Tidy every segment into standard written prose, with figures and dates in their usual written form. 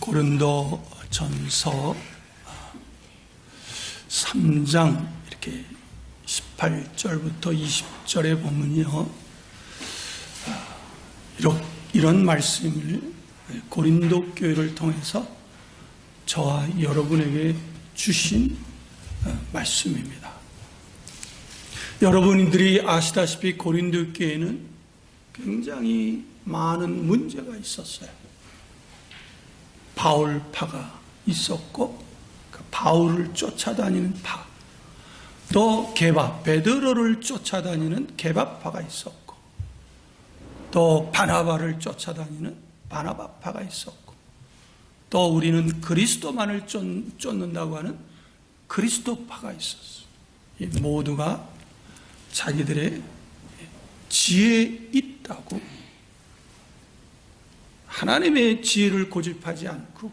고린도전서 3장 이렇게 18절부터 20절에 보면요, 이런 말씀을 고린도 교회를 통해서 저와 여러분에게 주신 말씀입니다. 여러분들이 아시다시피 고린도 교회는 굉장히 많은 문제가 있었어요. 바울파가 있었고, 그 바울을 쫓아다니는 파, 또 베드로를 쫓아다니는 게바파가 있었고, 또 바나바를 쫓아다니는 바나바파가 있었고, 또 우리는 그리스도만을 쫓는다고 하는 그리스도파가 있었어요. 이 모두가 자기들의 지혜에 있다고 하나님의 지혜를 고집하지 않고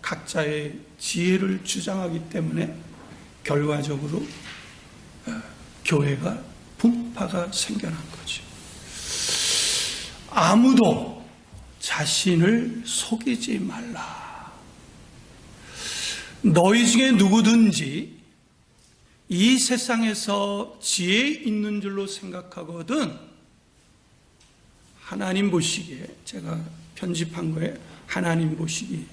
각자의 지혜를 주장하기 때문에 결과적으로 교회가 분파가 생겨난 거죠. 아무도 자신을 속이지 말라. 너희 중에 누구든지 이 세상에서 지혜 있는 줄로 생각하거든 하나님 보시기에, 제가 편집한 거에 하나님 보시기에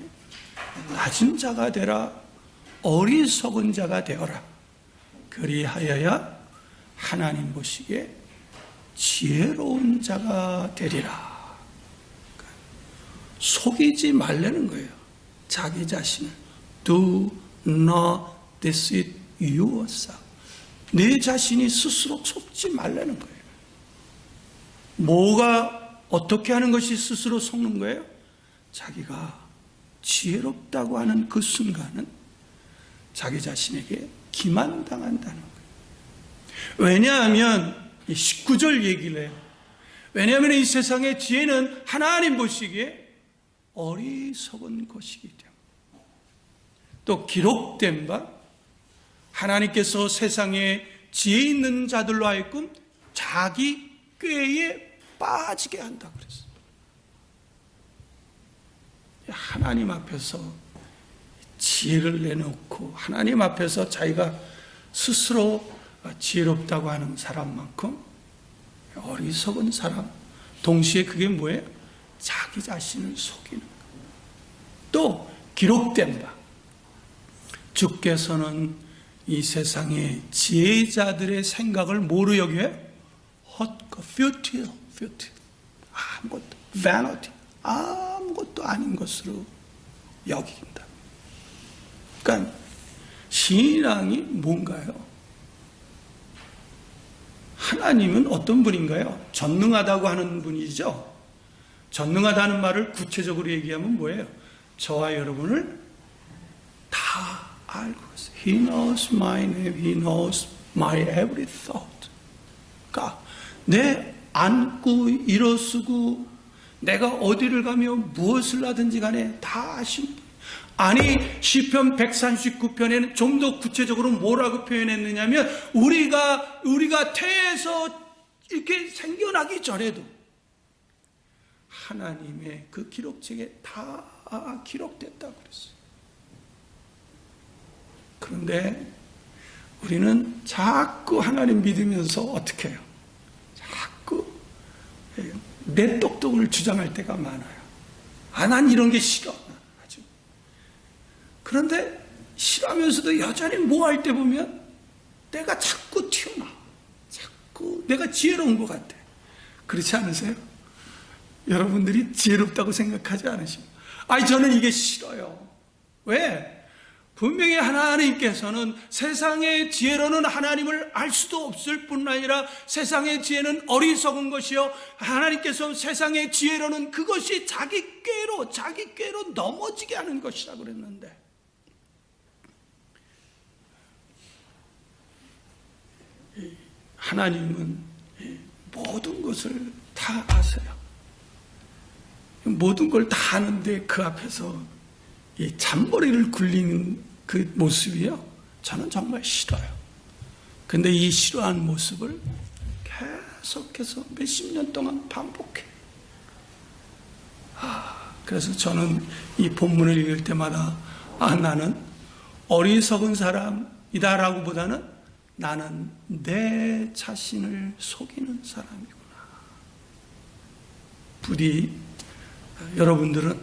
낮은 자가 되라, 어리석은 자가 되어라. 그리하여야 하나님 보시기에 지혜로운 자가 되리라. 속이지 말라는 거예요. 자기 자신을. Do not deceive yourself. 내 자신이 스스로 속지 말라는 거예요. 뭐가 어떻게 하는 것이 스스로 속는 거예요? 자기가 지혜롭다고 하는 그 순간은 자기 자신에게 기만당한다는 거예요. 왜냐하면 19절 얘기를 해요. 왜냐하면 이 세상의 지혜는 하나님 보시기에 어리석은 것이기 때문에. 또 기록된 바 하나님께서 세상에 지혜 있는 자들로 하여금 자기 꾀에 빠지게 한다 그랬어요. 하나님 앞에서 지혜를 내놓고 하나님 앞에서 자기가 스스로 지혜롭다고 하는 사람만큼 어리석은 사람, 동시에 그게 뭐예요? 자기 자신을 속이는 거예요. 또 기록된 바 주께서는 이 세상의 지혜자들의 생각을 뭐로 여겨요? 헛것, futile. 아무것도, vanity, 아무것도 아닌 것으로 여긴다. 그러니까 신앙이 뭔가요? 하나님은 어떤 분인가요? 전능하다고 하는 분이죠. 전능하다는 말을 구체적으로 얘기하면 뭐예요? 저와 여러분을 다 알고 있어요. He knows my name, He knows my every thought. 그러니까 내 앉고 일어서고 내가 어디를 가며 무엇을 하든지 간에 다 아신 분. 아니 시편 139편에는 좀 더 구체적으로 뭐라고 표현했느냐면 우리가 태에서 이렇게 생겨나기 전에도 하나님의 그 기록책에 다 기록됐다고 그랬어요. 그런데 우리는 자꾸 하나님 믿으면서 어떻게 해요? 자꾸 내 똑똑을 주장할 때가 많아요. 난 이런 게 싫어. 아주. 그런데 싫어하면서도 여전히 뭐 할 때 보면 내가 자꾸 튀어나와. 자꾸 내가 지혜로운 것 같아. 그렇지 않으세요? 여러분들이 지혜롭다고 생각하지 않으십니까? 저는 이게 싫어요. 왜? 분명히 하나님께서는 세상의 지혜로는 하나님을 알 수도 없을 뿐 아니라 세상의 지혜는 어리석은 것이요 하나님께서는 세상의 지혜로는 그것이 자기 꾀로 넘어지게 하는 것이라 그랬는데 하나님은 모든 것을 다 아세요. 모든 걸 다 아는데 그 앞에서 이 잔머리를 굴리는 그 모습이요, 저는 정말 싫어요. 근데 이 싫어하는 모습을 계속해서 몇십 년 동안 반복해. 그래서 저는 이 본문을 읽을 때마다 나는 어리석은 사람이다라고 보다는 나는 내 자신을 속이는 사람이구나. 부디 여러분들은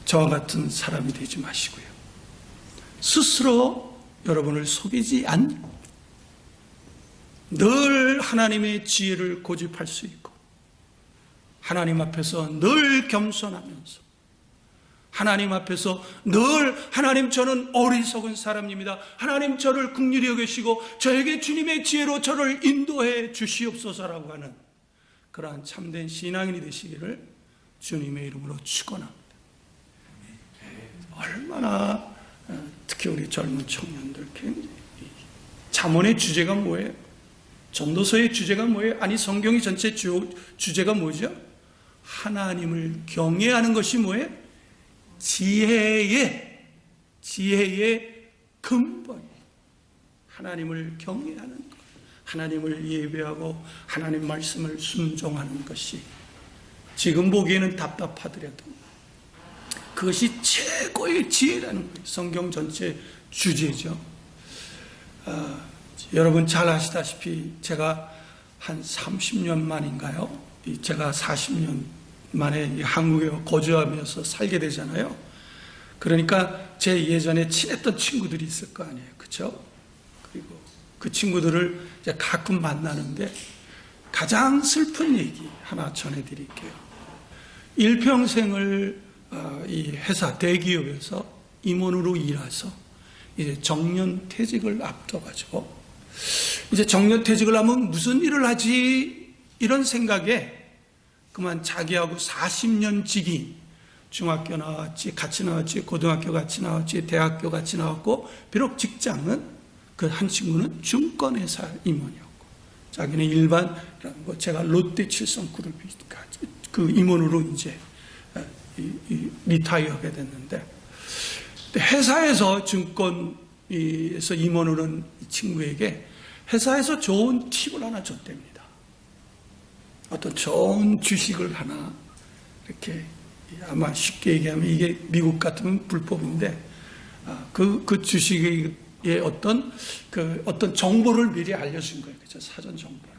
저와 같은 사람이 되지 마시고요. 스스로 여러분을 속이지 않고 늘 하나님의 지혜를 고집할 수 있고 하나님 앞에서 늘 겸손하면서 하나님 앞에서 늘 하나님 저는 어리석은 사람입니다. 하나님 저를 긍휼히 여기시고 저에게 주님의 지혜로 저를 인도해 주시옵소서라고 하는 그러한 참된 신앙인이 되시기를 주님의 이름으로 축원합니다. 얼마나 특히 우리 젊은 청년들 잠언의 주제가 뭐예요? 전도서의 주제가 뭐예요? 아니 성경이 전체 주제가 뭐죠? 하나님을 경외하는 것이 뭐예요? 지혜의 근본이에요. 하나님을 경외하는 것, 하나님을 예배하고 하나님 말씀을 순종하는 것이 지금 보기에는 답답하더라도 그것이 최고의 지혜라는 거예요. 성경 전체 주제죠. 여러분 잘 아시다시피 제가 한 30년 만인가요? 제가 40년 만에 한국에 거주하면서 살게 되잖아요. 그러니까 제 예전에 친했던 친구들이 있을 거 아니에요. 그렇죠? 그리고 그 친구들을 이제 가끔 만나는데 가장 슬픈 얘기 하나 전해드릴게요. 일평생을 이 회사 대기업에서 임원으로 일해서 이제 정년퇴직을 앞둬가지고 이제 정년퇴직을 하면 무슨 일을 하지 이런 생각에 그만 자기하고 40년 지기 중학교 나왔지 같이 나왔지 고등학교 같이 나왔지 대학교 같이 나왔고 비록 직장은 그 한 친구는 증권회사 임원이었고 자기는 일반 제가 롯데칠성그룹 그 임원으로 이제 리타이어하게 됐는데 회사에서 증권에서 임원으로 한 친구에게 회사에서 좋은 팁을 하나 줬답니다. 어떤 좋은 주식을 하나 이렇게 아마 쉽게 얘기하면 이게 미국 같으면 불법인데 그 주식의 어떤 정보를 미리 알려준 거예요. 그렇죠? 사전 정보를.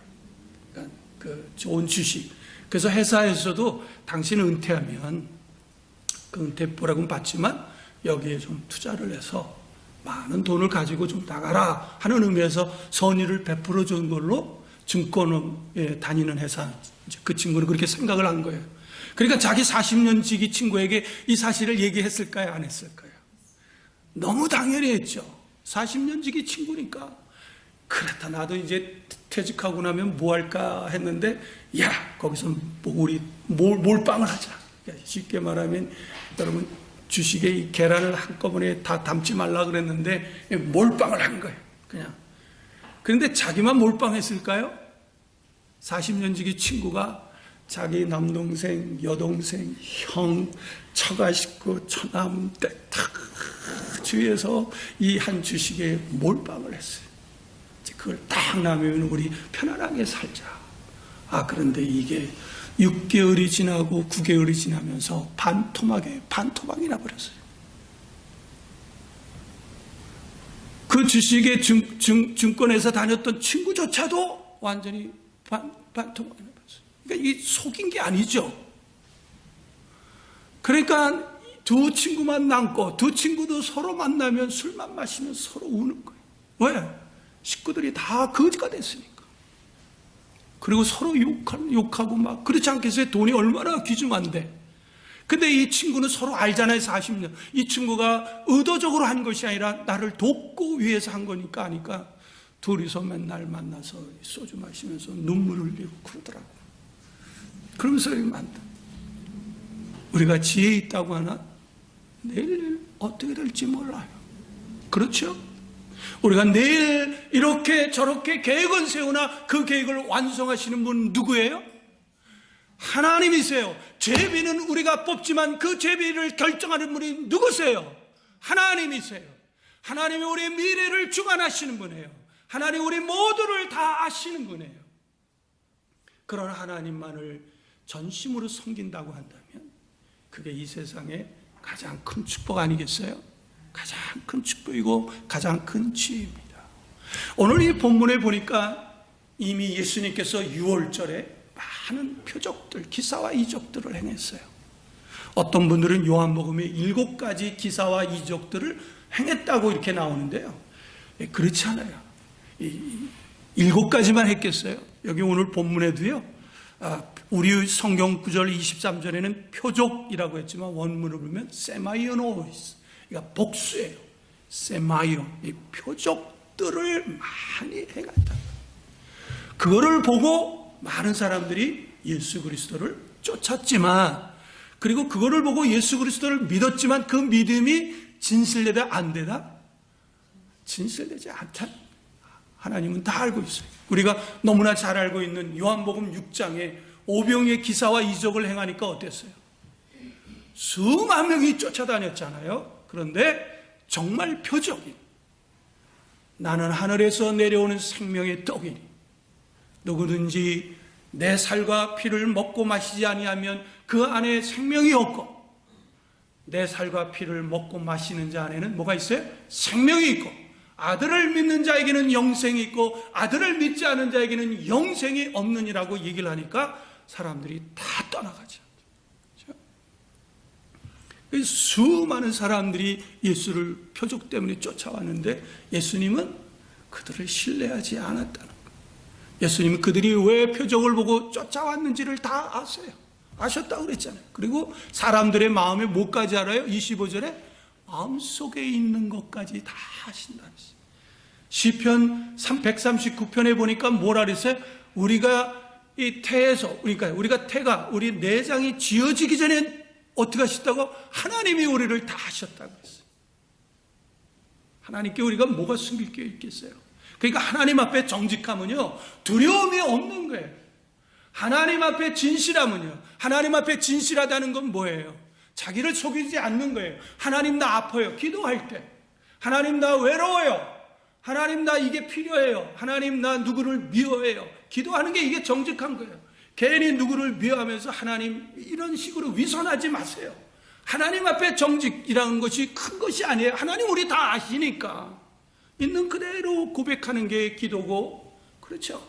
그러니까 그 좋은 주식. 그래서 회사에서도 당신은 은퇴하면 그 은퇴 보람은 받지만 여기에 좀 투자를 해서 많은 돈을 가지고 좀 나가라 하는 의미에서 선의를 베풀어 준 걸로 증권에 다니는 회사 그 친구는 그렇게 생각을 한 거예요. 그러니까 자기 40년 지기 친구에게 이 사실을 얘기했을까요? 안 했을까요? 너무 당연히 했죠. 40년 지기 친구니까 그렇다 나도 이제 퇴직하고 나면 뭐 할까 했는데 야 거기서 우리 몰빵을 하자. 쉽게 말하면 여러분 주식에 이 계란을 한꺼번에 다 담지 말라 그랬는데 몰빵을 한 거예요. 그냥. 그런데 자기만 몰빵했을까요? 40년 지기 친구가 자기 남동생, 여동생, 형, 처가 식구, 처남, 딱 주위에서 이 한 주식에 몰빵을 했어요. 그걸 딱 나면 우리 편안하게 살자. 그런데 이게 6개월이 지나고 9개월이 지나면서 반토막이 나버렸어요. 그 주식의 증권회사 다녔던 친구조차도 완전히 반토막이 나버렸어요. 그러니까 이게 속인 게 아니죠. 그러니까 두 친구만 남고 두 친구도 서로 만나면 술만 마시면 서로 우는 거예요. 왜? 식구들이 다 거지가 됐으니까. 그리고 서로 욕하고 막 그렇지 않겠어요? 돈이 얼마나 귀중한데. 근데 이 친구는 서로 알잖아요. 40년. 이 친구가 의도적으로 한 것이 아니라 나를 돕고 위해서 한 거니까 아니까 둘이서 맨날 만나서 소주 마시면서 눈물을 흘리고 그러더라고. 그러면서 만다. 우리가 지혜 있다고 하나? 내일 어떻게 될지 몰라요. 그렇죠? 우리가 내일 이렇게 저렇게 계획은 세우나 그 계획을 완성하시는 분은 누구예요? 하나님이세요. 제비는 우리가 뽑지만 그 제비를 결정하는 분이 누구세요? 하나님이세요. 하나님이 우리의 미래를 주관하시는 분이에요. 하나님 우리 모두를 다 아시는 분이에요. 그런 하나님만을 전심으로 섬긴다고 한다면 그게 이 세상에 가장 큰 축복 아니겠어요? 가장 큰 축복이고 가장 큰 지혜입니다. 오늘 이 본문에 보니까 이미 예수님께서 6월절에 많은 표적들, 기사와 이적들을 행했어요. 어떤 분들은 요한복음에 7가지 기사와 이적들을 행했다고 이렇게 나오는데요. 그렇지 않아요. 7가지만 했겠어요? 여기 오늘 본문에도요, 우리 성경 구절 23절에는 표적이라고 했지만 원문을 보면 세마이오노이스, 그러니까 복수예요. 세마이오, 이 표적들을 많이 행했다. 그거를 보고 많은 사람들이 예수 그리스도를 쫓았지만, 그리고 그거를 보고 예수 그리스도를 믿었지만 그 믿음이 진실되다 안 되다? 진실되지 않다. 하나님은 다 알고 있어요. 우리가 너무나 잘 알고 있는 요한복음 6장에 오병이의 기사와 이적을 행하니까 어땠어요? 수만 명이 쫓아다녔잖아요. 그런데 정말 표적인, 나는 하늘에서 내려오는 생명의 떡이니 누구든지 내 살과 피를 먹고 마시지 아니하면 그 안에 생명이 없고, 내 살과 피를 먹고 마시는 자 안에는 뭐가 있어요? 생명이 있고, 아들을 믿는 자에게는 영생이 있고 아들을 믿지 않는 자에게는 영생이 없느니라고 얘기를 하니까 사람들이 다 떠나가죠. 수많은 사람들이 예수를 표적 때문에 쫓아왔는데 예수님은 그들을 신뢰하지 않았다는 거예요. 예수님은 그들이 왜 표적을 보고 쫓아왔는지를 다 아세요. 아셨다고 그랬잖아요. 그리고 사람들의 마음에 뭐까지 알아요? 25절에 마음속에 있는 것까지 다 아신다. 시편 139편에 보니까 뭐라 그랬어요? 우리가 이 태에서, 그러니까 우리가 태가, 우리 내장이 지어지기 전에 어떻게 하셨다고? 하나님이 우리를 다 하셨다고 그랬어요. 하나님께 우리가 뭐가 숨길 게 있겠어요? 그러니까 하나님 앞에 정직하면요, 두려움이 없는 거예요. 하나님 앞에 진실하면요, 하나님 앞에 진실하다는 건 뭐예요? 자기를 속이지 않는 거예요. 하나님 나 아파요. 기도할 때. 하나님 나 외로워요. 하나님 나 이게 필요해요. 하나님 나 누구를 미워해요. 기도하는 게 이게 정직한 거예요. 괜히 누구를 미워하면서 하나님 이런 식으로 위선하지 마세요. 하나님 앞에 정직이라는 것이 큰 것이 아니에요. 하나님 우리 다 아시니까 있는 그대로 고백하는 게 기도고, 그렇죠?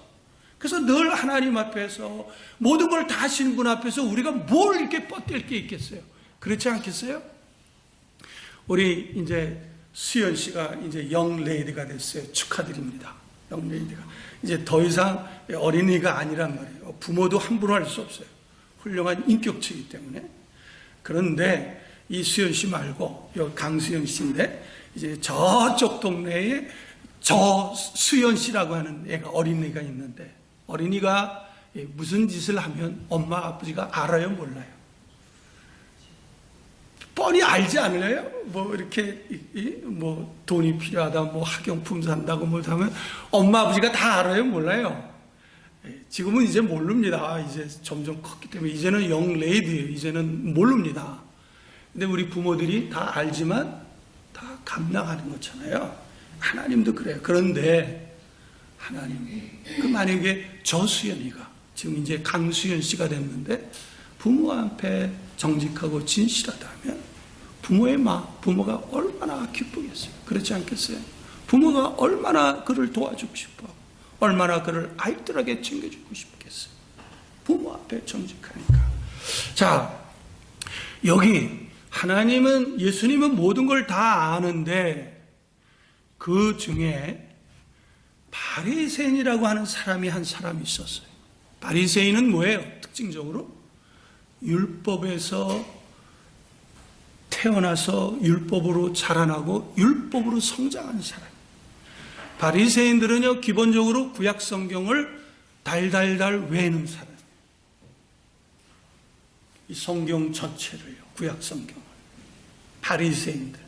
그래서 늘 하나님 앞에서 모든 걸 다 하시는 분 앞에서 우리가 뭘 이렇게 뻗댈 게 있겠어요? 그렇지 않겠어요? 우리 이제 수연 씨가 이제 영레이디가 됐어요. 축하드립니다. 영레이디가 이제 더 이상 어린이가 아니란 말이에요. 부모도 함부로 할 수 없어요. 훌륭한 인격체이기 때문에. 그런데 이 수연 씨 말고 여기 강수연 씨인데 이제 저쪽 동네에 저 수연 씨라고 하는 애가, 어린이가 있는데, 어린이가 무슨 짓을 하면 엄마 아버지가 알아요, 몰라요? 뻔히 알지 않을래요? 뭐 이렇게 뭐 돈이 필요하다, 뭐 학용품 산다고 뭐 하면 엄마 아버지가 다 알아요, 몰라요? 지금은 이제 모릅니다. 이제 점점 컸기 때문에 이제는 영레이디예요. 이제는 모릅니다. 근데 우리 부모들이 다 알지만 다 감당하는 거잖아요. 하나님도 그래요. 그런데 하나님, 그 만약에 저 수연이가 지금 이제 강수연 씨가 됐는데 부모 앞에 정직하고 진실하다면 부모의 마음, 부모가 얼마나 기쁘겠어요. 그렇지 않겠어요? 부모가 얼마나 그를 도와주고 싶어, 얼마나 그를 알뜰하게 챙겨주고 싶겠어요. 부모 앞에 정직하니까. 자, 여기 하나님은, 예수님은 모든 걸 다 아는데 그 중에 바리새인이라고 하는 사람이 한 사람이 있었어요. 바리새인은 뭐예요? 특징적으로 율법에서 태어나서 율법으로 자라나고 율법으로 성장한 사람. 바리새인들은요, 기본적으로 구약 성경을 달달달 외우는 사람. 이 성경 전체를요, 구약 성경을. 바리새인들.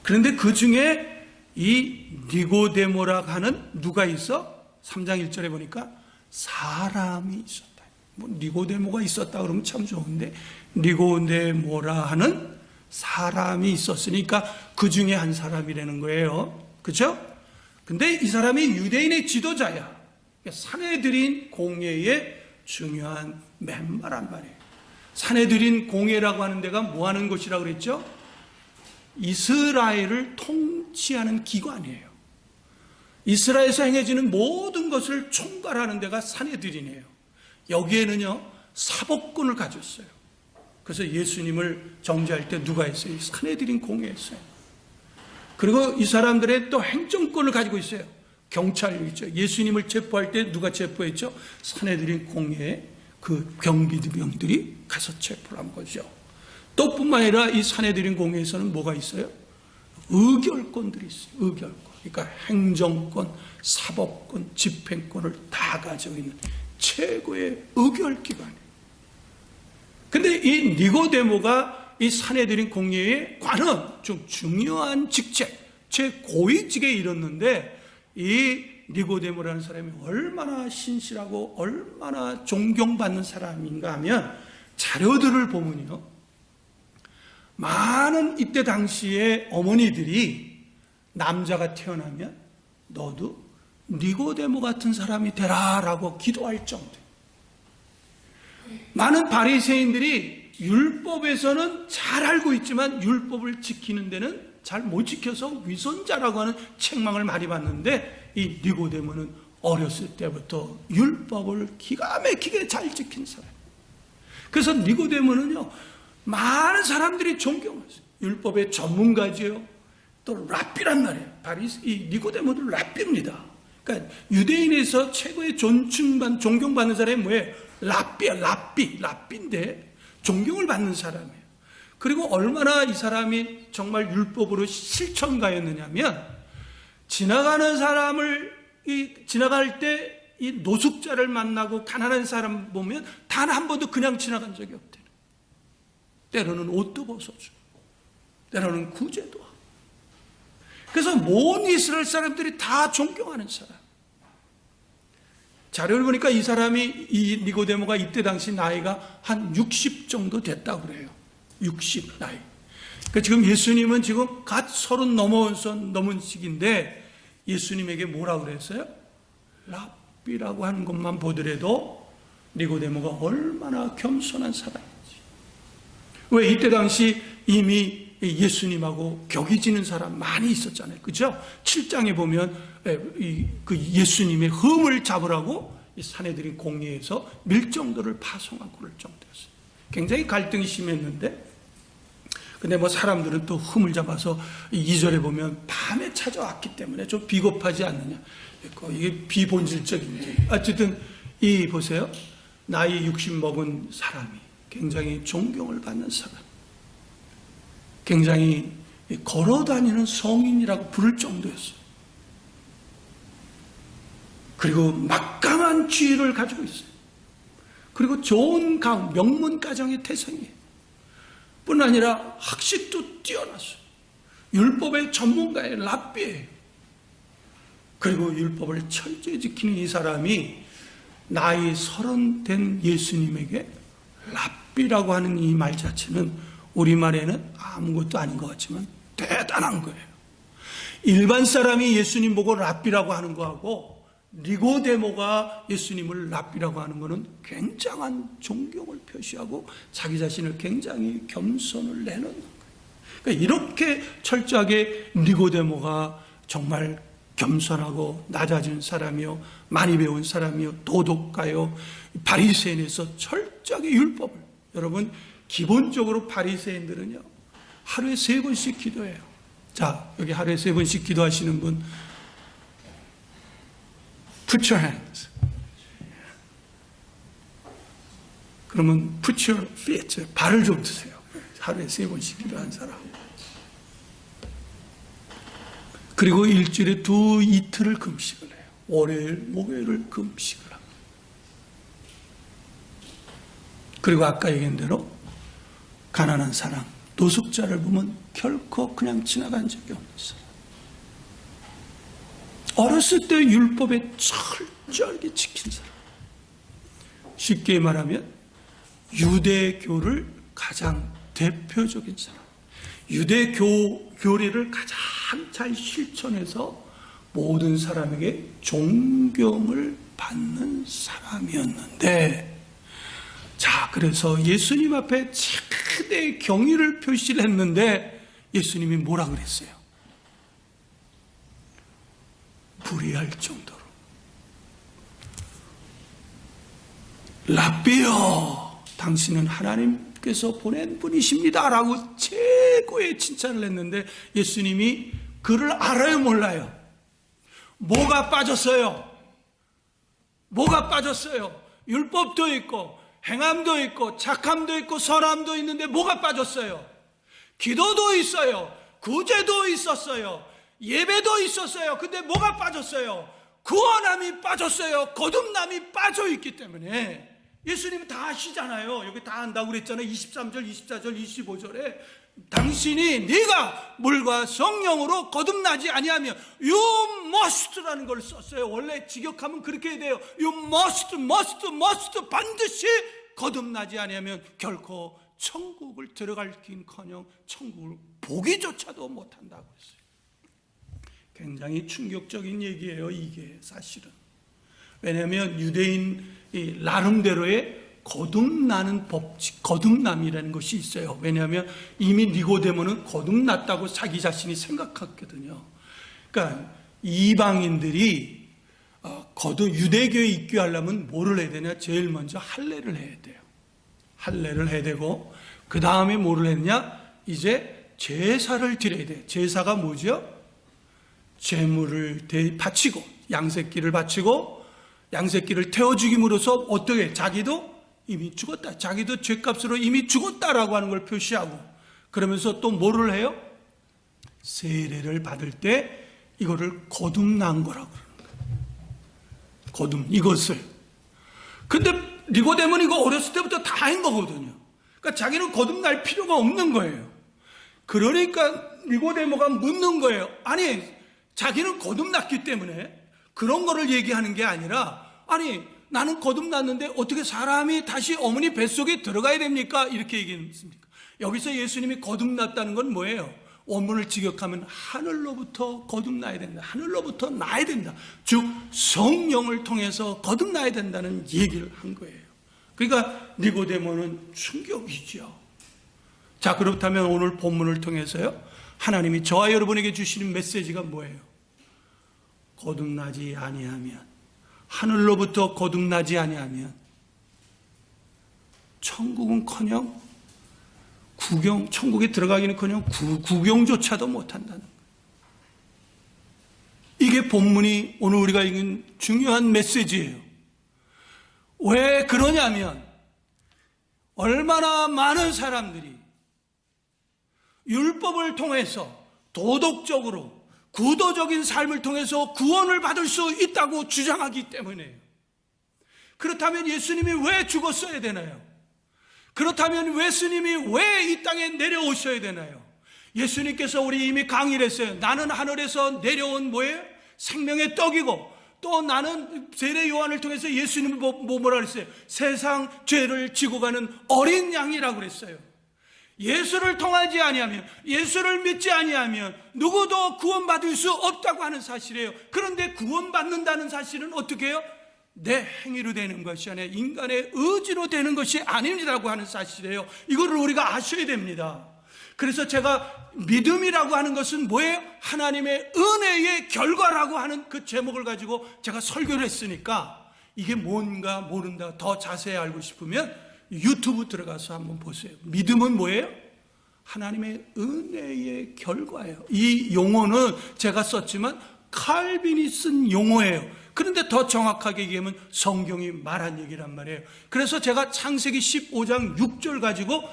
그런데 그 중에 이 니고데모라고 하는 누가 있어? 3장 1절에 보니까 사람이 있었다. 뭐 니고데모가 있었다 그러면 참 좋은데 니고데모라 하는 사람이 있었으니까 그 중에 한 사람이라는 거예요. 그렇죠? 근데 이 사람이 유대인의 지도자야. 사내들인 공예의 중요한 맨말한 말이에요. 산헤드린 공회라고 하는 데가 뭐 하는 곳이라고 그랬죠? 이스라엘을 통치하는 기관이에요. 이스라엘에서 행해지는 모든 것을 총괄하는 데가 산헤드린이에요. 여기에는요, 사법권을 가졌어요. 그래서 예수님을 정죄할 때 누가 했어요? 산헤드린 공회했어요. 그리고 이 사람들의 또 행정권을 가지고 있어요. 경찰이 있죠. 예수님을 체포할 때 누가 체포했죠? 산헤드린 공회에 그 경비병들이 가서 체포를 한 거죠. 또 뿐만 아니라 이 산헤드린 공회에서는 뭐가 있어요? 의결권들이 있어요. 의결권. 그러니까 행정권, 사법권, 집행권을 다 가지고 있는 최고의 의결기관이에요. 근데 이 니고데모가 이 산헤드린 공회에 관한 좀 중요한 직책, 최고위직에 이뤘는데, 이 니고데모라는 사람이 얼마나 신실하고 얼마나 존경받는 사람인가 하면, 자료들을 보면요, 많은 이때 당시에 어머니들이 남자가 태어나면 너도 니고데모 같은 사람이 되라라고 기도할 정도. 많은 바리새인들이 율법에서는 잘 알고 있지만 율법을 지키는 데는 잘 못 지켜서 위선자라고 하는 책망을 많이 받는데, 이 니고데모는 어렸을 때부터 율법을 기가 막히게 잘 지킨 사람. 그래서 니고데모는요, 많은 사람들이 존경했어요. 율법의 전문가지요. 또 랍비란 말이에요. 이 니고데모도 랍비입니다. 그러니까 유대인에서 최고의 존경받는 사람이 뭐예요? 랍비야, 랍비인데 존경을 받는 사람이에요. 그리고 얼마나 이 사람이 정말 율법으로 실천가였느냐면, 지나가는 사람을 지나갈 때 이 노숙자를 만나고 가난한 사람 보면 단 한 번도 그냥 지나간 적이 없대요. 때로는 옷도 벗어주고, 때로는 구제도 하고. 그래서 모든 이스라엘 사람들이 다 존경하는 사람. 자료를 보니까 이 사람이, 이 니고데모가 이때 당시 나이가 한 60 정도 됐다고 그래요. 60 나이. 그러니까 지금 예수님은 지금 갓 30 넘은 시기인데, 예수님에게 뭐라고 그랬어요? 랍비라고 하는 것만 보더라도 니고데모가 얼마나 겸손한 사람인지. 왜? 이때 당시 이미 예수님하고 격이 지는 사람 많이 있었잖아요. 그죠? 7장에 보면 그 예수님의 흠을 잡으라고 이 산헤드린 공회에서 밀정도를 파송하고 그럴 정도였어요. 굉장히 갈등이 심했는데, 근데 뭐 사람들은 또 흠을 잡아서 2절에 보면 밤에 찾아왔기 때문에 좀 비겁하지 않느냐. 이게 비본질적인지. 어쨌든 이 보세요. 나이 60 먹은 사람이 굉장히 존경을 받는 사람. 굉장히 걸어다니는 성인이라고 부를 정도였어요. 그리고 막강한 지위를 가지고 있어요. 그리고 좋은 명문 가정의 태생이에요. 뿐 아니라 학식도 뛰어났어요. 율법의 전문가의 랍비예요. 그리고 율법을 철저히 지키는 이 사람이 나이 30 된 예수님에게 랍비라고 하는 이 말 자체는 우리말에는 아무것도 아닌 것 같지만 대단한 거예요. 일반 사람이 예수님 보고 랍비라고 하는 거하고 니고데모가 예수님을 랍비라고 하는 것은 굉장한 존경을 표시하고 자기 자신을 굉장히 겸손을 내놓는 거예요. 그러니까 이렇게 철저하게 니고데모가 정말 겸손하고 낮아진 사람이요, 많이 배운 사람이요, 도덕가요, 바리새인에서 철저하게 율법을. 여러분, 기본적으로 바리새인들은요, 하루에 3번씩 기도해요. 자, 여기 하루에 3번씩 기도하시는 분, put your hands. 그러면 put your feet, 발을 좀 드세요. 하루에 3번씩 기도한 사람. 그리고 일주일에 이틀을 금식을 해요. 월요일, 목요일을 금식을 합니다. 그리고 아까 얘기한 대로 가난한 사람, 노숙자를 보면 결코 그냥 지나간 적이 없는 사람. 어렸을 때 율법에 철저하게 지킨 사람. 쉽게 말하면 유대교를 가장 대표적인 사람. 유대교 교리를 가장 잘 실천해서 모든 사람에게 존경을 받는 사람이었는데, 자, 그래서 예수님 앞에 최대 경의를 표시를 했는데 예수님이 뭐라 그랬어요? 불의할 정도로 랍비여, 당신은 하나님께서 보낸 분이십니다 라고 최고의 칭찬을 했는데 예수님이 그를 알아요, 몰라요? 뭐가 빠졌어요? 뭐가 빠졌어요? 율법도 있고 행함도 있고 착함도 있고 선함도 있는데 뭐가 빠졌어요? 기도도 있어요, 구제도 있었어요, 예배도 있었어요. 근데 뭐가 빠졌어요? 구원함이 빠졌어요. 거듭남이 빠져있기 때문에. 예수님은 다 아시잖아요. 여기 다 안다고 그랬잖아요. 23절, 24절, 25절에 당신이 네가 물과 성령으로 거듭나지 아니하면 you must라는 걸 썼어요. 원래 직역하면 그렇게 해야 돼요. You must 반드시 거듭나지 아니하면 결코 천국을 들어갈 길커녕 천국을 보기조차도 못한다고 했어요. 굉장히 충격적인 얘기예요, 이게 사실은. 왜냐하면 유대인 나름대로의 거듭나는 법칙, 거듭남이라는 것이 있어요. 왜냐하면 이미 니고데모는 거듭났다고 자기 자신이 생각했거든요. 그러니까 이방인들이 유대교에 입교하려면 뭐를 해야 되냐? 제일 먼저 할례를 해야 돼요. 할례를 해야 되고 그 다음에 뭐를 했냐? 이제 제사를 드려야 돼요. 제사가 뭐죠? 제물을 바치고 양새끼를 바치고 양새끼를 태워 죽임으로써 어떻게? 자기도 이미 죽었다, 자기도 죄값으로 이미 죽었다라고 하는 걸 표시하고, 그러면서 또 뭐를 해요? 세례를 받을 때 이거를 거듭난 거라고 그러는 거예요. 거듭, 이것을. 근데 니고데모는 이거 어렸을 때부터 다 한 거거든요. 그러니까 자기는 거듭날 필요가 없는 거예요. 그러니까 니고데모가 묻는 거예요. 아니, 자기는 거듭났기 때문에 그런 거를 얘기하는 게 아니라, 아니 나는 거듭났는데 어떻게 사람이 다시 어머니 뱃속에 들어가야 됩니까? 이렇게 얘기했습니까? 여기서 예수님이 거듭났다는 건 뭐예요? 원문을 직역하면 하늘로부터 거듭나야 된다, 하늘로부터 나야 된다, 즉 성령을 통해서 거듭나야 된다는 얘기를 한 거예요. 그러니까 니고데모는 충격이죠. 자, 그렇다면 오늘 본문을 통해서요, 하나님이 저와 여러분에게 주시는 메시지가 뭐예요? 거듭나지 아니하면, 하늘로부터 거듭나지 아니하면 천국은커녕 천국에 들어가기는커녕 구경조차도 못한다는 거예요. 이게 본문이 오늘 우리가 읽은 중요한 메시지예요. 왜 그러냐면 얼마나 많은 사람들이 율법을 통해서 도덕적으로 구도적인 삶을 통해서 구원을 받을 수 있다고 주장하기 때문에요. 그렇다면 예수님이 왜 죽었어야 되나요? 그렇다면 예수님이 왜 이 땅에 내려오셔야 되나요? 예수님께서 우리 이미 강의를 했어요. 나는 하늘에서 내려온 뭐예요? 생명의 떡이고, 또 나는 세례 요한을 통해서 예수님을 뭐라 그랬어요? 세상 죄를 지고 가는 어린 양이라고 그랬어요. 예수를 통하지 아니하면, 예수를 믿지 아니하면 누구도 구원받을 수 없다고 하는 사실이에요. 그런데 구원받는다는 사실은 어떻게 해요? 내 행위로 되는 것이 아니라 인간의 의지로 되는 것이 아니라고 하는 사실이에요. 이거를 우리가 아셔야 됩니다. 그래서 제가 믿음이라고 하는 것은 뭐예요? 하나님의 은혜의 결과라고 하는 그 제목을 가지고 제가 설교를 했으니까, 이게 뭔가 모른다, 더 자세히 알고 싶으면 유튜브 들어가서 한번 보세요. 믿음은 뭐예요? 하나님의 은혜의 결과예요. 이 용어는 제가 썼지만 칼빈이 쓴 용어예요. 그런데 더 정확하게 얘기하면 성경이 말한 얘기란 말이에요. 그래서 제가 창세기 15장 6절 가지고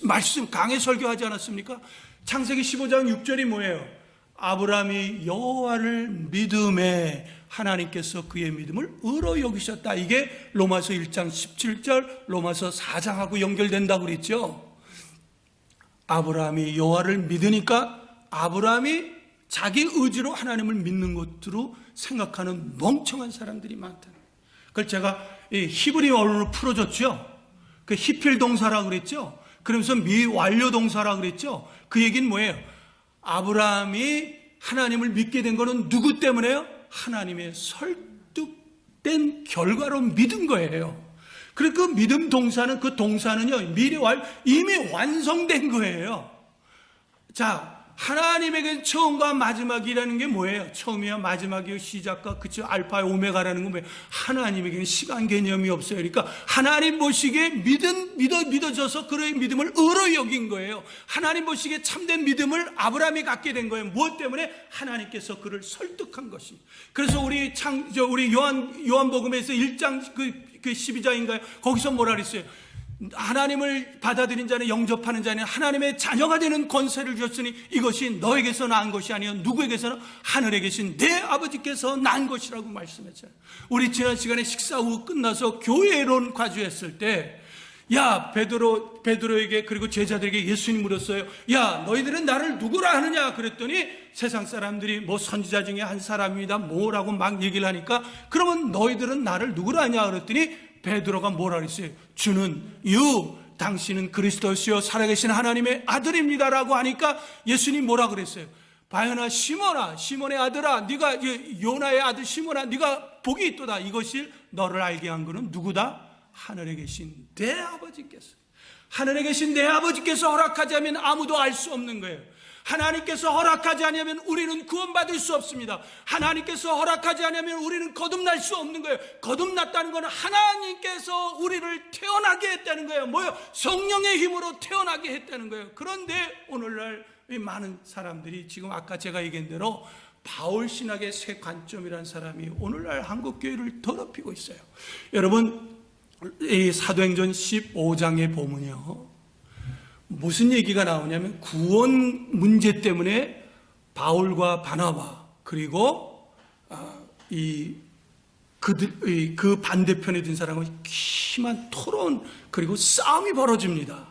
말씀 강해 설교하지 않았습니까? 창세기 15장 6절이 뭐예요? 아브라함이 여호와를 믿음에 하나님께서 그의 믿음을 의로 여기셨다. 이게 로마서 1장 17절, 로마서 4장하고 연결된다고 그랬죠. 아브라함이 여호와를 믿으니까 아브라함이 자기 의지로 하나님을 믿는 것으로 생각하는 멍청한 사람들이 많다는 거예요. 그걸 제가 히브리 언어로 풀어줬죠. 그 히필 동사라고 그랬죠. 그러면서 미완료 동사라고 그랬죠. 그 얘기는 뭐예요? 아브라함이 하나님을 믿게 된 거는 누구 때문에요? 하나님의 설득된 결과로 믿은 거예요. 그리고 그 믿음 동사는, 그 동사는요, 미래할 이미 완성된 거예요. 자, 하나님에게는 처음과 마지막이라는 게 뭐예요? 처음이야, 마지막이요, 시작과 그쵸, 알파와 오메가라는 건 뭐예요? 하나님에게는 시간 개념이 없어요. 그러니까 하나님 보시기에 믿어져서 그의 믿음을 의로 여긴 거예요. 하나님 보시기에 참된 믿음을 아브라함이 갖게 된 거예요. 무엇 때문에? 하나님께서 그를 설득한 것이. 그래서 우리 요한복음에서 1장 그 12장인가요? 거기서 뭐라 그랬어요? 하나님을 받아들인 자는, 영접하는 자는 하나님의 자녀가 되는 권세를 주셨으니 이것이 너에게서 난 것이 아니요 누구에게서는 하늘에 계신 내 아버지께서 난 것이라고 말씀했잖아요. 우리 지난 시간에 식사 후 끝나서 교회론 과주했을 때, 야, 베드로에게, 그리고 제자들에게 예수님 물었어요. 야, 너희들은 나를 누구라 하느냐? 그랬더니 세상 사람들이 뭐 선지자 중에 한 사람입니다, 뭐라고 막 얘기를 하니까, 그러면 너희들은 나를 누구라 하냐? 그랬더니 베드로가 뭐라 그랬어요? 주는 당신은 그리스도시요 살아계신 하나님의 아들입니다라고 하니까 예수님 뭐라 그랬어요? 바요나 시몬아, 시몬의 아들아, 네가 요나의 아들 시몬아, 네가 복이 있도다. 이것을 너를 알게 한 것은 누구다? 하늘에 계신 내 아버지께서. 하늘에 계신 내 아버지께서 허락하지 않으면 아무도 알 수 없는 거예요. 하나님께서 허락하지 않으면 우리는 구원받을 수 없습니다. 하나님께서 허락하지 않으면 우리는 거듭날 수 없는 거예요. 거듭났다는 건 하나님께서 우리를 태어나게 했다는 거예요. 뭐요? 성령의 힘으로 태어나게 했다는 거예요. 그런데 오늘날 많은 사람들이 지금 아까 제가 얘기한 대로 바울 신학의 새 관점이라는 사람이 오늘날 한국교회를 더럽히고 있어요. 여러분, 이 사도행전 15장에 보면요, 무슨 얘기가 나오냐면 구원 문제 때문에 바울과 바나바, 그리고 그 반대편에 든 사람과 심한 토론, 그리고 싸움이 벌어집니다.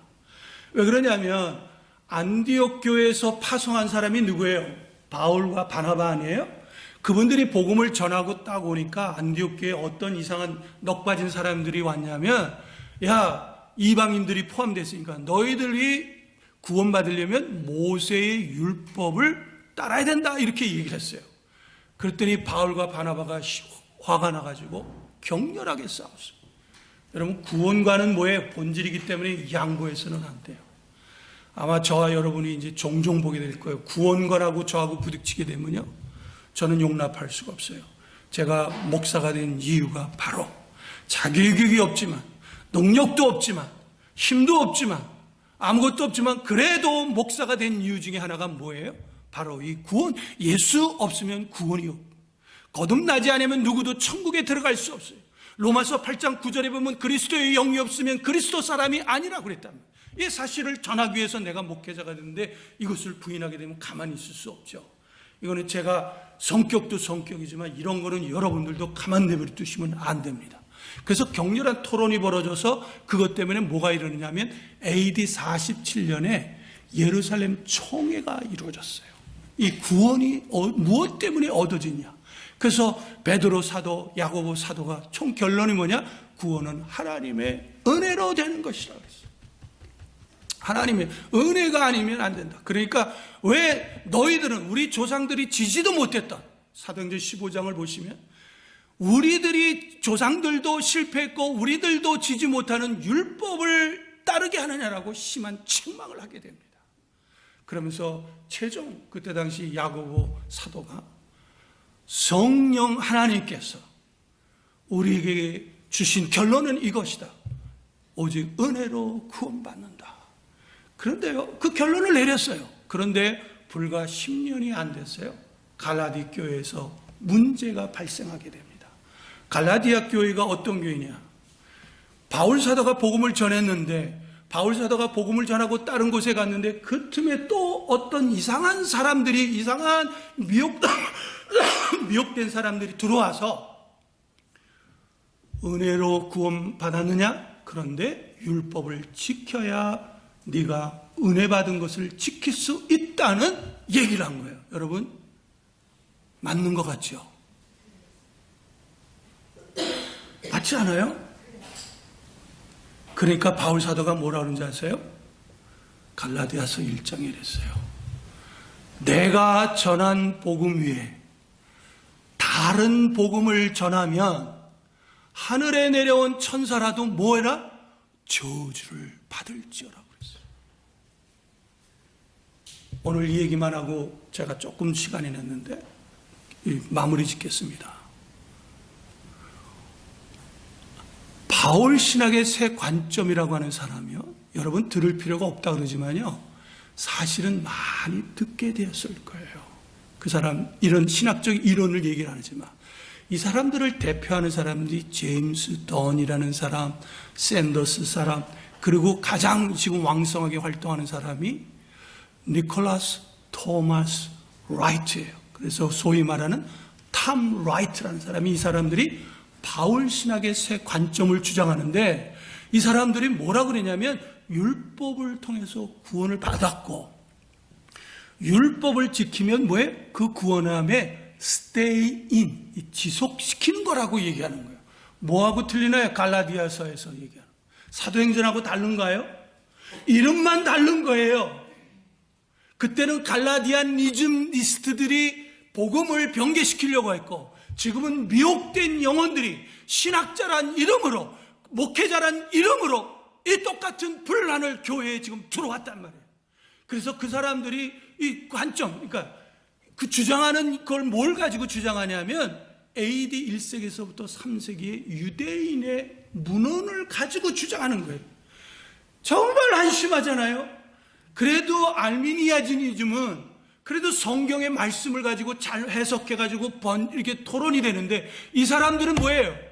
왜 그러냐면 안디옥 교회에서 파송한 사람이 누구예요? 바울과 바나바 아니에요? 그분들이 복음을 전하고 딱 오니까 안디옥 교회에 어떤 이상한 넋 빠진 사람들이 왔냐면, 야, 이방인들이 포함됐으니까 너희들이 구원받으려면 모세의 율법을 따라야 된다, 이렇게 얘기를 했어요. 그랬더니 바울과 바나바가 화가 나가지고 격렬하게 싸웠어요. 여러분, 구원과는 뭐예요? 본질이기 때문에 양보해서는 안 돼요. 아마 저와 여러분이 이제 종종 보게 될 거예요. 구원과라고 저하고 부딪히게 되면요, 저는 용납할 수가 없어요. 제가 목사가 된 이유가 바로 자기격이 없지만, 능력도 없지만, 힘도 없지만, 아무것도 없지만, 그래도 목사가 된 이유 중에 하나가 뭐예요? 바로 이 구원. 예수 없으면 구원이 없고, 거듭나지 않으면 누구도 천국에 들어갈 수 없어요. 로마서 8장 9절에 보면 그리스도의 영이 없으면 그리스도 사람이 아니라고 그랬답니다. 이 사실을 전하기 위해서 내가 목회자가 됐는데 이것을 부인하게 되면 가만히 있을 수 없죠. 이거는 제가 성격도 성격이지만 이런 거는 여러분들도 가만 내버려 두시면 안 됩니다. 그래서 격렬한 토론이 벌어져서 그것 때문에 뭐가 일어나냐면 AD 47년에 예루살렘 총회가 이루어졌어요. 이 구원이 무엇 때문에 얻어지냐? 그래서 베드로 사도, 야고보 사도가 총 결론이 뭐냐? 구원은 하나님의 은혜로 되는 것이라 그랬어요. 하나님의 은혜가 아니면 안 된다. 그러니까 왜 너희들은, 우리 조상들이 지지도 못했던, 사도행전 15장을 보시면 우리들이, 조상들도 실패했고 우리들도 지지 못하는 율법을 따르게 하느냐라고 심한 책망을 하게 됩니다. 그러면서 최종 그때 당시 야고보 사도가 성령 하나님께서 우리에게 주신 결론은 이것이다. 오직 은혜로 구원받는다. 그런데요, 그 결론을 내렸어요. 그런데 불과 10년이 안 됐어요. 갈라디 교회에서 문제가 발생하게 됩니다. 갈라디아 교회가 어떤 교회냐? 바울 사도가 복음을 전했는데, 바울 사도가 복음을 전하고 다른 곳에 갔는데 그 틈에 또 어떤 이상한 사람들이, 이상한 미혹된 사람들이 들어와서 은혜로 구원받았느냐? 그런데 율법을 지켜야 네가 은혜 받은 것을 지킬 수 있다는 얘기를 한 거예요. 여러분, 맞는 것 같죠? 맞지 않아요? 그러니까 바울 사도가 뭐라 그러는지 아세요? 갈라디아서 1장에 이랬어요. 내가 전한 복음 위에 다른 복음을 전하면 하늘에 내려온 천사라도 뭐해라? 저주를 받을지어라 그랬어요. 오늘 이 얘기만 하고 제가 조금 시간이 났는데 마무리 짓겠습니다. 바울 신학의 새 관점이라고 하는 사람이요, 여러분 들을 필요가 없다 그러지만요, 사실은 많이 듣게 되었을 거예요. 그 사람 이런 신학적 이론을 얘기를 하지만 이 사람들을 대표하는 사람들이 제임스 던이라는 사람, 샌더스 사람, 그리고 가장 지금 왕성하게 활동하는 사람이 니콜라스 토마스 라이트예요. 그래서 소위 말하는 탐 라이트라는 사람이, 이 사람들이 바울 신학의 새 관점을 주장하는데, 이 사람들이 뭐라 그러냐면 율법을 통해서 구원을 받았고, 율법을 지키면 뭐에? 그 구원함에 stay in, 지속시키는 거라고 얘기하는 거예요. 뭐하고 틀리나요? 갈라디아서에서 얘기하는 거예요. 사도행전하고 다른가요? 이름만 다른 거예요. 그때는 갈라디아니즘리스트들이 복음을 변개시키려고 했고, 지금은 미혹된 영혼들이 신학자란 이름으로, 목회자란 이름으로 이 똑같은 분란을 교회에 지금 들어왔단 말이에요. 그래서 그 사람들이 이 관점, 그러니까 그 주장하는 걸 뭘 가지고 주장하냐면 AD 1세기에서부터 3세기의 유대인의 문헌을 가지고 주장하는 거예요. 정말 한심하잖아요. 그래도 알미니아니즘은 그래도 성경의 말씀을 가지고 잘 해석해가지고 이렇게 토론이 되는데, 이 사람들은 뭐예요?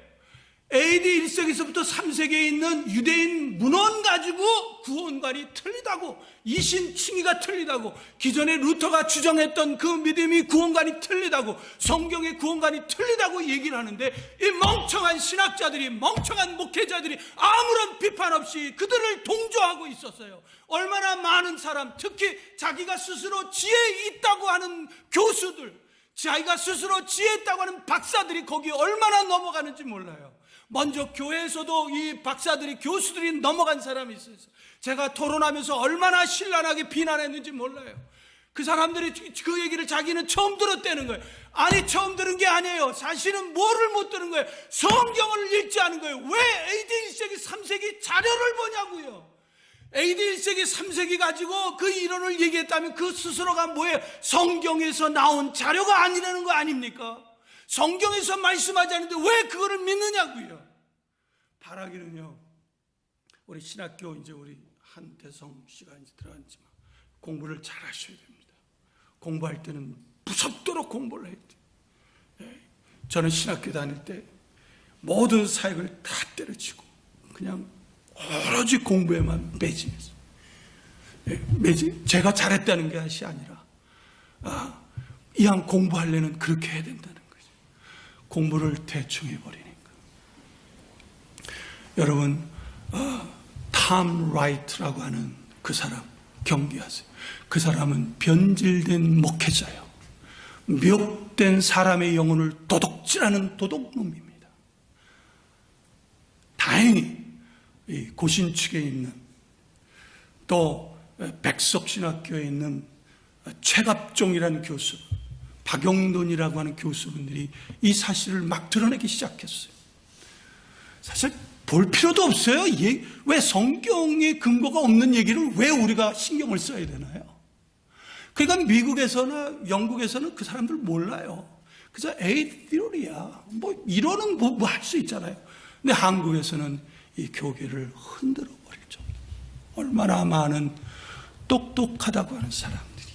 AD 1세기에서부터 3세기에 있는 유대인 문헌 가지고 구원관이 틀리다고, 이신칭의가 틀리다고, 기존에 루터가 주장했던 그 믿음이 구원관이 틀리다고, 성경의 구원관이 틀리다고 얘기를 하는데, 이 멍청한 신학자들이, 멍청한 목회자들이 아무런 비판 없이 그들을 동조하고 있었어요. 얼마나 많은 사람, 특히 자기가 스스로 지혜 있다고 하는 교수들, 자기가 스스로 지혜 있다고 하는 박사들이 거기에 얼마나 넘어가는지 몰라요. 먼저 교회에서도 이 박사들이, 교수들이 넘어간 사람이 있어요. 제가 토론하면서 얼마나 신랄하게 비난했는지 몰라요. 그 사람들이 그 얘기를 자기는 처음 들었다는 거예요. 아니, 처음 들은 게 아니에요. 사실은 뭐를 못 들은 거예요? 성경을 읽지 않은 거예요. 왜 AD 1세기, 3세기 자료를 보냐고요. AD 1세기, 3세기 가지고 그 이론을 얘기했다면 그 스스로가 뭐예요? 성경에서 나온 자료가 아니라는 거 아닙니까? 성경에서 말씀하지 않는데 왜 그거를 믿느냐고요. 바라기는요, 우리 신학교 이제 우리 한태성 씨가 이제 들어갔지만 공부를 잘 하셔야 됩니다. 공부할 때는 무섭도록 공부를 해야 돼요. 저는 신학교 다닐 때 모든 사역을 다 때려치고 그냥 오로지 공부에만 매진했어요. 제가 잘했다는 것이 아니라, 이왕 공부하려면 그렇게 해야 된다는 거죠. 공부를 대충 해버리니까. 여러분, 탐 라이트라고 하는 그 사람 경계하세요. 그 사람은 변질된 목회자요, 미혹된 사람의 영혼을 도둑질하는 도둑놈입니다. 다행히 이 고신축에 있는, 또 백석신학교에 있는 최갑종이라는 교수, 박용돈이라고 하는 교수분들이 이 사실을 막 드러내기 시작했어요. 사실 볼 필요도 없어요. 왜 성경에 근거가 없는 얘기를 왜 우리가 신경을 써야 되나요? 그러니까 미국에서나 영국에서는 그 사람들 몰라요. 그저 에이디롤이야. 뭐 이러는 뭐 할 수 있잖아요. 근데 한국에서는 이 교계를 흔들어 버릴 정도. 얼마나 많은 똑똑하다고 하는 사람들이,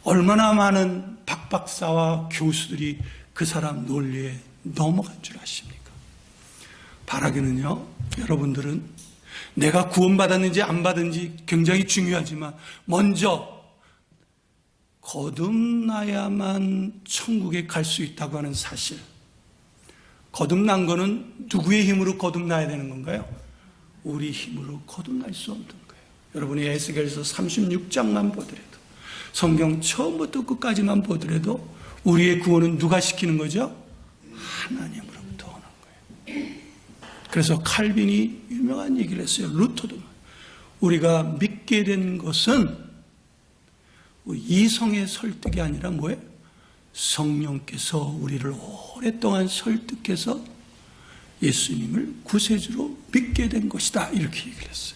얼마나 많은 박박사와 교수들이 그 사람 논리에 넘어간 줄 아십니까? 바라기는요, 여러분들은 내가 구원받았는지 안 받은지 굉장히 중요하지만 먼저 거듭나야만 천국에 갈 수 있다고 하는 사실, 거듭난 거는 누구의 힘으로 거듭나야 되는 건가요? 우리 힘으로 거듭날 수 없는 거예요. 여러분이 에스겔서 36장만 보더라도, 성경 처음부터 끝까지만 보더라도 우리의 구원은 누가 시키는 거죠? 하나님으로부터 오는 거예요. 그래서 칼빈이 유명한 얘기를 했어요. 루터도. 우리가 믿게 된 것은 이성의 설득이 아니라 뭐예요? 성령께서 우리를 오랫동안 설득해서 예수님을 구세주로 믿게 된 것이다. 이렇게 얘기를 했어요.